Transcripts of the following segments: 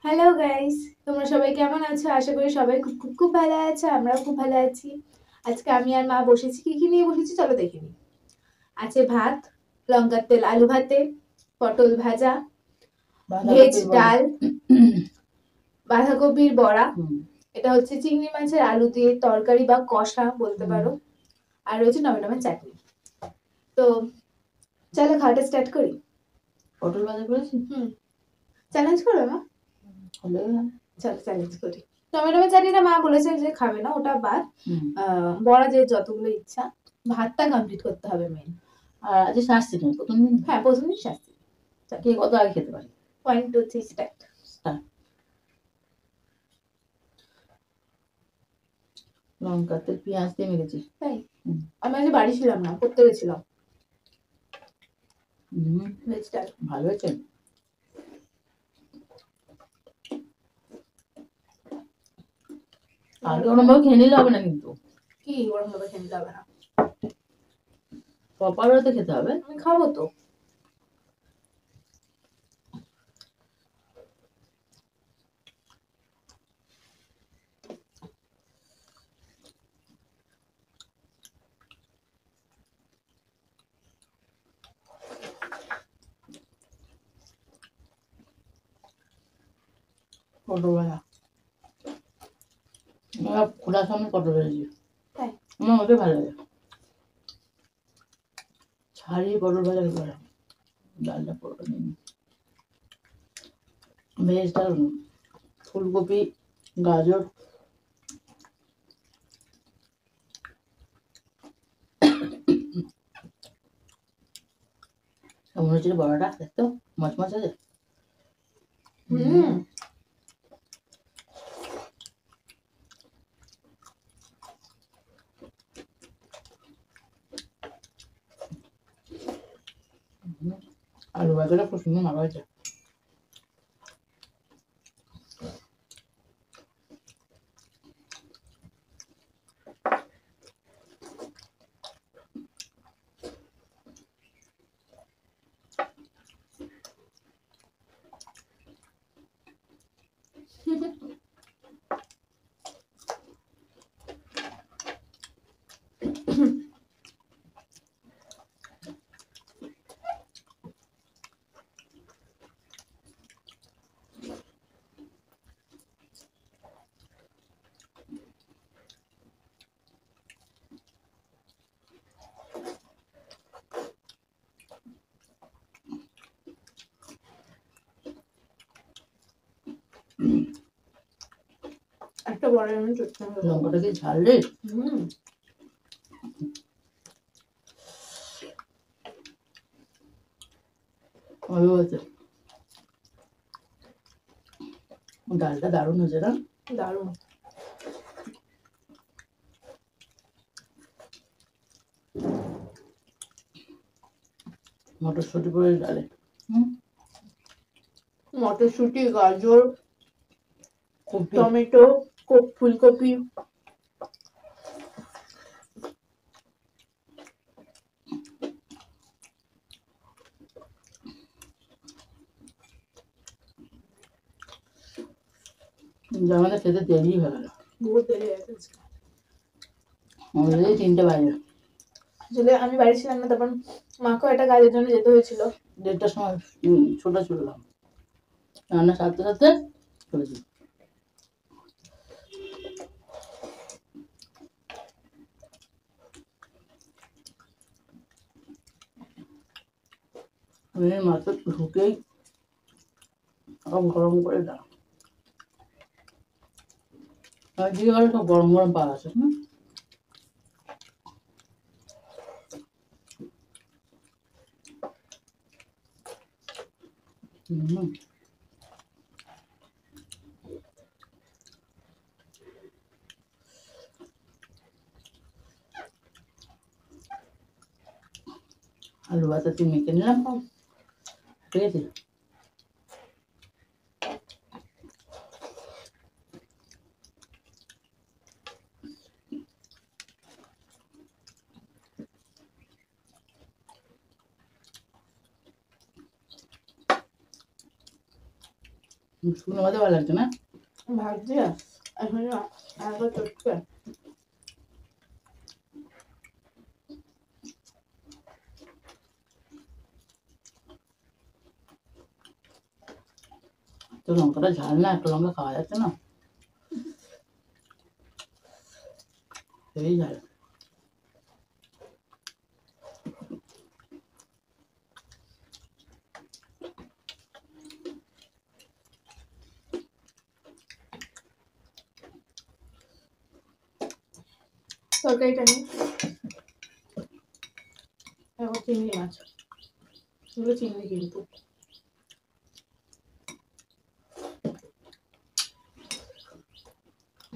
Hello guys, তোমরা সবাই কেমন আছো? আশা করি সবাই খুব খুব খুব ভালো আছো। আমরাও খুব ভালো আছি। আজকে আমি আর মা বসেছি, কি কি নিয়ে বসেছি চলো দেখে নিই। আছে ভাত, লঙ্কার তেল আলু ভাতে, পটল ভাজা, ভেজ বাঁধাকপির বড়া। ডাল, বাঁধাকপির বড়া, হুম, এটা হচ্ছে চিংড়ি মাছের আলু দিয়ে তরকারি বা কষা বলতে হুম। পারো, আর রয়েছে টমেটোমের চাটনি। তো চলো খাওয়াটা স্টার্ট করি। পটল ভাজা করেছি। হুম, চ্যালেঞ্জ করো মা। হলে চলো চ্যালেঞ্জ করি। টমেটোমের চাটনিটা মা বলেছে যে খাবে না, ওটা বাদ। হুম। বড়া যে যতগুলো ইচ্ছা, ভাতটা কমপ্লিট করতে হবে মেন। আর আজকে শাস্তি নেই, প্রথম দিন। হ্যাঁ, প্রথম দিন শাস্তি। কে কত আগে খেতে পারে। 1 2 3 স্টার্ট। Start. লঙ্কা তেল পেঁয়াজ দিয়ে মেখেছি। তাই হুম, আমি আজ বাড়ি ছিলাম না, করতে গেছিলাম। হুম, ভেজ ডাল। ভালো হয়েছে। আগে ওরমভাবে খেয়ে নিলে হবে না কিন্তু, কি ওরকম ভাবে খেতে হবে না? প্রপার ওতে খেতে হবে। আমি খাবো তো। পটল ভাজা আমরা খোলার সামনে পটল ভেজেছি। তাই আমার ওটাই ভালো লাগে। ছাড়িয়ে পটল ভাজা খেতে পারে। ডালটা পটল নিয়ে ভেজ ডাল, ফুলকপি, গাজর, মনে হচ্ছে বড়াটা দেখতো মচমচ আছে। হুম আলু ভাজাটা খুব সুন্দর মাখা হয়েছে। একটা বড় আমি চটকে নেবো। লঙ্কাটা কি ঝাল রে। হুম ভালো হয়েছে। ডালটা দারুণ হয়েছে না। দারুণ। মটরশুঁটি পরে ডালে। হুম, মটরশুঁটি, গাজর, কপি। টমেটো, ফুলকপি। আমাদের খেতে দেরি হয়ে গেল। বহুত দেরি হয়ে গেছে। আমাদের এই 3টে বাজে। আসলে আমি বাড়ি ছিলাম না, তখন মাকেও একটা কাজের জন্য যেতে হয়েছিল। 1:30টার সময় ছোটা চললাম, রান্না সারতে সারতে চলেছি। আমি মাত্র ঢুকেই গরম করে দাও। আর দিয়ে গেলে সব গরম গরম পাওয়া আছে। হুম, হুম। আলু ভাজাতে মেখে নিলাম, ঠিক আছে। শুকনো ভাতে ভালো লাগছে না? ভাত দিয়ে এখন একবার চটকে তো লঙ্কাটা ঝাল না, একটা লঙ্কা খাওয়া যাচ্ছে না, সেই ঝাল। তরকারিটা নিই। এখন চিংড়ি মাছ, এগুলো চিংড়ি কিন্তু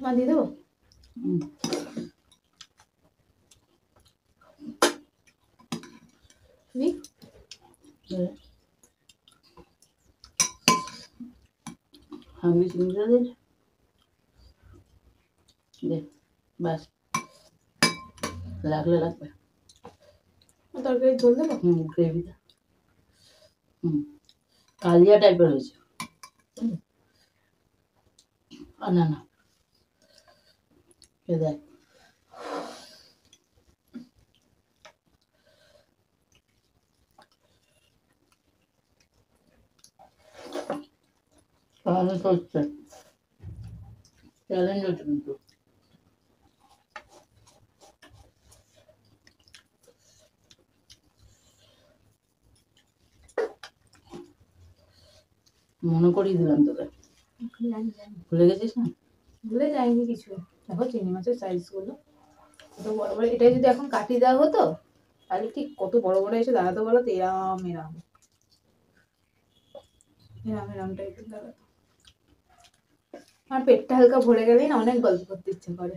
মা দিয়ে দেবো। হুম, দিই। দে। আমি চিংড়িটা দে, দে, ব্যাস, লাগলে লাগবে। তরকারি ঝোল দেবো। গ্রেভিটা কালিয়া টাইপের হয়েছে। আর না না, এ দেখ, চ্যালেঞ্জ হচ্ছে, চ্যালেঞ্জ হচ্ছে কিন্তু। মনে করিয়ে দিলাম তোকে, জানি জানি, ভুলে গেছিস না? ভুলে যাইনি কিছু। দেখো চিংড়ি মাছের সাইজ গুলো কত বড় বড়। এটাই যদি এখন কাটি দেওয়া হতো তাহলে ঠিক কত বড় বড় এসে দাঁড়াতো বলো তো, এরাম এরাম এরাম এরাম টাইপের দাঁড়াতো। আমার পেটটা হালকা ভরে গেলেই না অনেক গল্প করতে ইচ্ছে করে।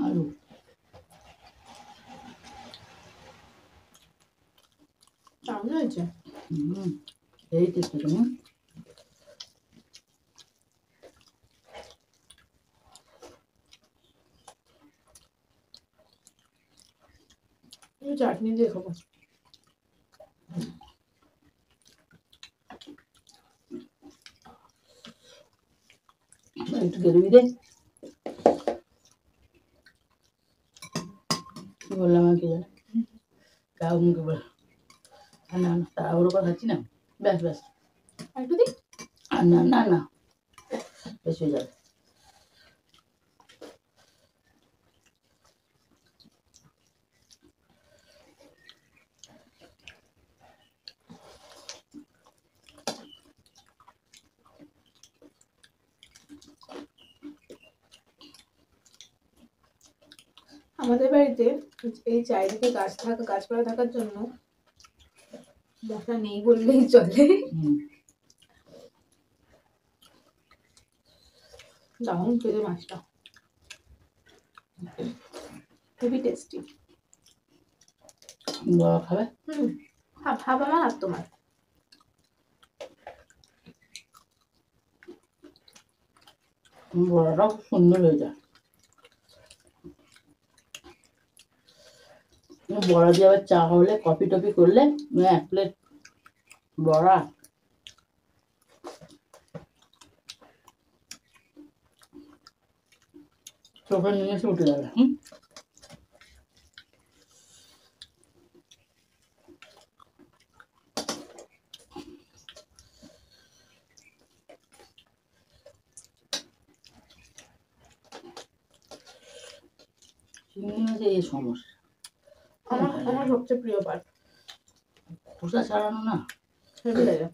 আলু কেমন হয়েছে? এই টেস্টি তুমি। চাটনি দিয়ে খাবো। একটু গ্রেভি দে। কি বললাম আর কি জানে, কাউ মুখে বল। আর না না, তাড়াহুড়ো করে খাচ্ছি না, ব্যাস ব্যাস। আর একটু দিই। আর না না না, বেশ হয়ে যাবে। আমাদের বাড়িতে এই চারিদিকে গাছপালা থাকার জন্য মশা নেই বললেই চলে। দারুণ খেতে মাছটা, খুবই টেস্টি। বড়া খাবে? হাফ হাফ আমার হাফ তোমার। বড়াটাও খুব সুন্দর হয়ে যায়। বড়া দিয়ে আবার চা হলে, কফি টফি করলে, এক প্লেট বড়া, চোখের নিমেষে উঠে যাবে। চিংড়ি মাছের এই সমস্যা, আমার সবচেয়ে প্রিয় পার্ট। খোসা ছাড়ানো না, হেভি লাগে।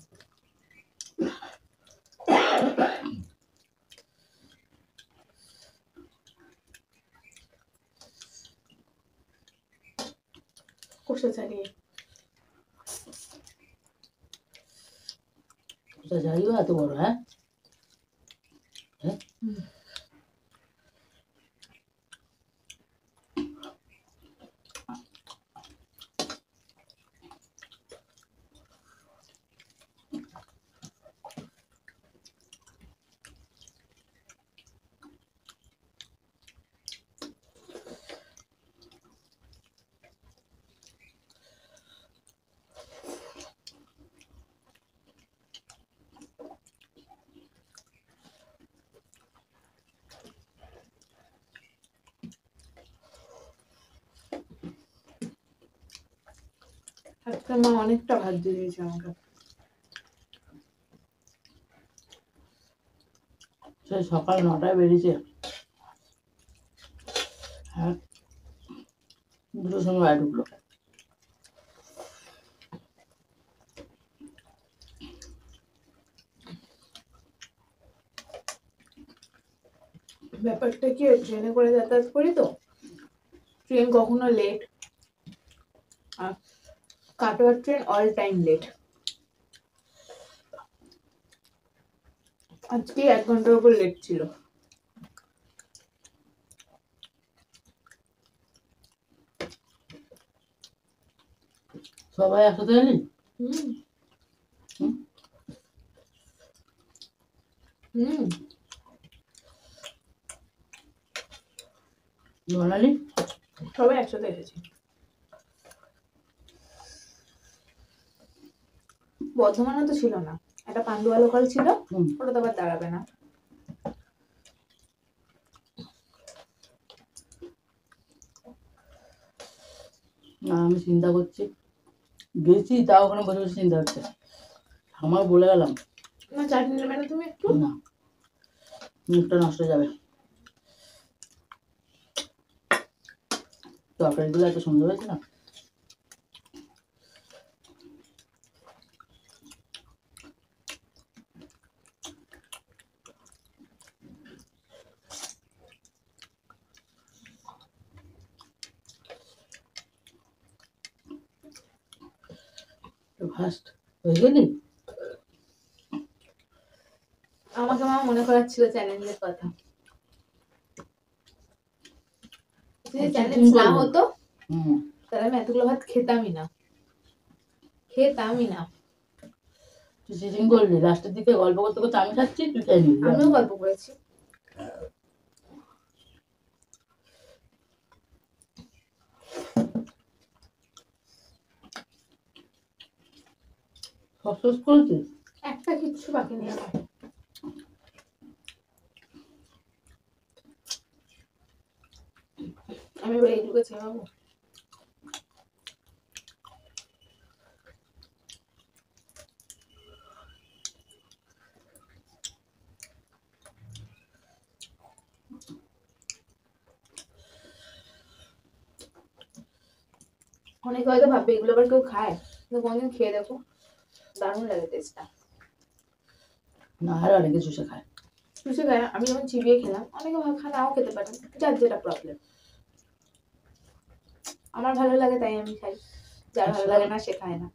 কষে ছাড়িয়ে এটা ঝাড়িও এত বড়, হ্যাঁ? হ্যাঁ? আজকে মা অনেকটা ভাত দিয়ে দিয়েছে আমাকে। সে সকাল 9টায় বেরিয়েছে, হ্যাঁ, 2টার সময় বাড়ি ঢুকলো। ব্যাপারটা কি, ট্রেনে করে যাতায়াত করি তো, ট্রেন কখনো লেট, আর কাটোয়ার ট্রেন অল টাইম লেট। আজকে 1 ঘন্টার উপর লেট ছিল। সবাই একসাথে এলি? হুম হুম? হুম বানালি? সবাই একসাথে এসেছি। বর্ধমানে তো ছিল না, একটা পান্ডুয়া লোকাল ছিল, হুম। ওটা তো আবার দাঁড়াবে না। না, আমি চিন্তা করছি, গেছি তাও ওখানে বসে বসে চিন্তা হচ্ছে। আমার বলে গেলাম না, চাটনি নেবে না তুমি একটু? না, মুখটা নষ্ট হয়ে যাবে। তরকারিগুলো এত সুন্দর হয়েছে না। ফার্স্ট হয়ে গেলি? আমাকে মা মনে করাচ্ছিল চ্যালেঞ্জের কথা। যদি চ্যালেঞ্জ না হতো হুম। তাহলে আমি এতগুলো ভাত খেতামই না। তুই চিটিং করলি, লাস্টের দিকে গল্প করতে করতে আমি খাচ্ছি, তুই খেয়ে নিবি। আমিও গল্প করেছি। সব শেষ করেছিস? একটা কিচ্ছু বাকি নেই আমার। আমি এবার এইটুকু ছেড়ে যাবো। অনেকে হয়তো ভাববে এগুলো আবার কেউ খায়, কিন্তু কোনদিন খেয়ে দেখো, দারুণ লাগে টেস্টটা। না, আর অনেকে চুষে খায়। চুষে খায়, আমি যখন চিবিয়ে খেলাম, অনেকে নাও খেতে পারেন, যার যেটা প্রবলেম। আমার ভালো লাগে তাই আমি খাই, যার ভালো লাগে না সে খায় না।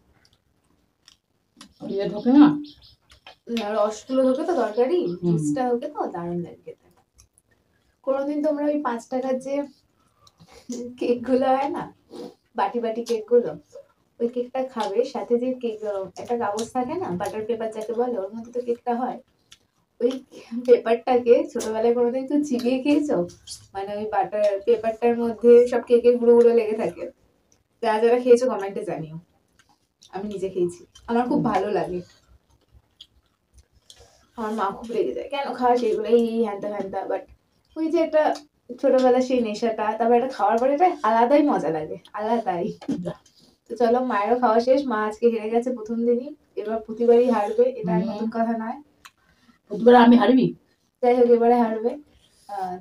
ইয়ে ঢোকে না, রসগুলো ঢোকে তো তরকারি, চিজটা ঢোকে তো, দারুণ লাগে খেতে। কোনোদিন তোমরা ওই 5 টাকার যে কেক গুলো হয় না, বাটি বাটি কেক গুলো, ওই কেকটা খাবে, সাথে যে কেক একটা কাগজ থাকে না, বাটার পেপার যাকে বলে, ওর মধ্যে তো কেকটা হয়। ওই পেপারটাকে ছোটবেলায় কোনোদিন তুই চিবিয়ে খেয়েছো? মানে ওই বাটার পেপারটার মধ্যে সব কেকের গুঁড়ো গুঁড়ো লেগে থাকে। যারা যারা খেয়েছো কমেন্টে জানিও। আমি নিজে খেয়েছি, আমার খুব ভালো লাগে। আমার মা খুব রেগে যায়, কেন খাওয়া সেগুলো, এই হ্যানতা হ্যানতা, বাট ওই যে একটা ছোটবেলা সেই নেশাটা, তারপর এটা খাওয়ার পরে এটা আলাদাই মজা লাগে, আলাদাই। তো চলো, মায়েরও খাওয়া শেষ, মা আজকে হেরে গেছে প্রথম দিনই, এবার প্রতিবারই হারবে, এটা আর নতুন কথা নয়। প্রতিবার আমি হারবি? যাই হোক, এবারে হারবে।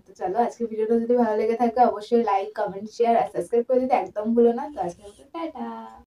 তো চলো, আজকে ভিডিওটা যদি ভালো লেগে থাকে অবশ্যই লাইক, কমেন্ট, শেয়ার আর সাবস্ক্রাইব করে দিতে একদম ভুলো না। তো আজকের মতো টাটা।